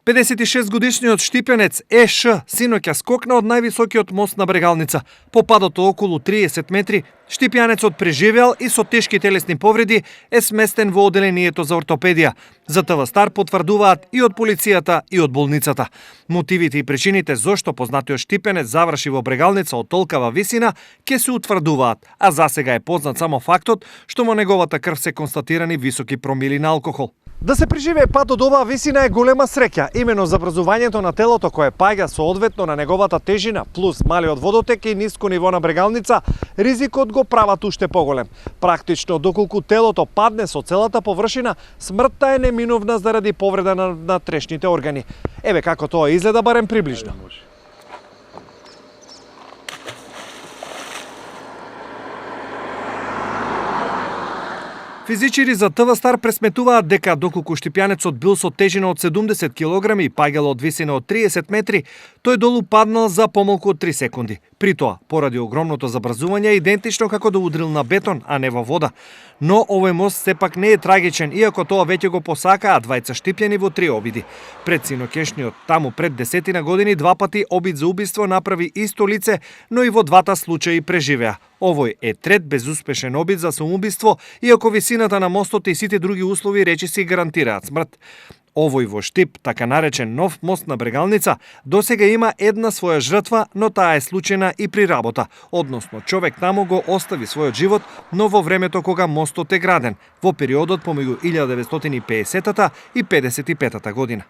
56-годишниот Штипјанец Е.Ш. синоќа скокна од највисокиот мост на Брегалница. По падот околу 30 метри, Штипјанецот преживеал и со тешки телесни повреди е сместен во оделението за ортопедија. За ТВ Стар потврдуваат и од полицијата и од болницата. Мотивите и причините зошто познатиот Штипјанец заврши во Брегалница од толкава висина ќе се утврдуваат, а засега е познат само фактот што во неговата крв се констатирани високи промили на алкохол. Да се преживее пат од оваа висина е голема среќа, имено забрзувањето на телото кое паѓа соодветно на неговата тежина, плюс малиот водотек и ниско ниво на Брегалница, ризикот го прават уште поголем. Практично, доколку телото падне со целата површина, смртта е неминовна заради повреда на трешните органи. Еве како тоа изгледа барем приближно. Физичари за ТВ Стар пресметуваат дека доколку Штипјанецот бил со тежина од 70 кг и паѓал од висина од 30 метри, тој долу паднал за помалку од 3 секунди. При тоа, поради огромното забрзување, идентично како да удрил на бетон, а не во вода. Но овој мост сепак не е трагичен, иако тоа веќе го посакаат двајца Штипјани во 3 обиди. Пред синокешниот, таму пред 10 години, 2 пати обид за убиство направи исто лице, но и во двата случаи преживеа. Овој е трет безуспешен обид за самоубиство, иако висината на мостот и сите други услови речиси гарантираат смрт. Овој во Штип, така наречен нов мост на Брегалница, досега има една своја жртва, но таа е случајна и при работа, односно човек таму го остави својот живот, но во времето кога мостот е граден, во периодот помеѓу 1950 и 55 година.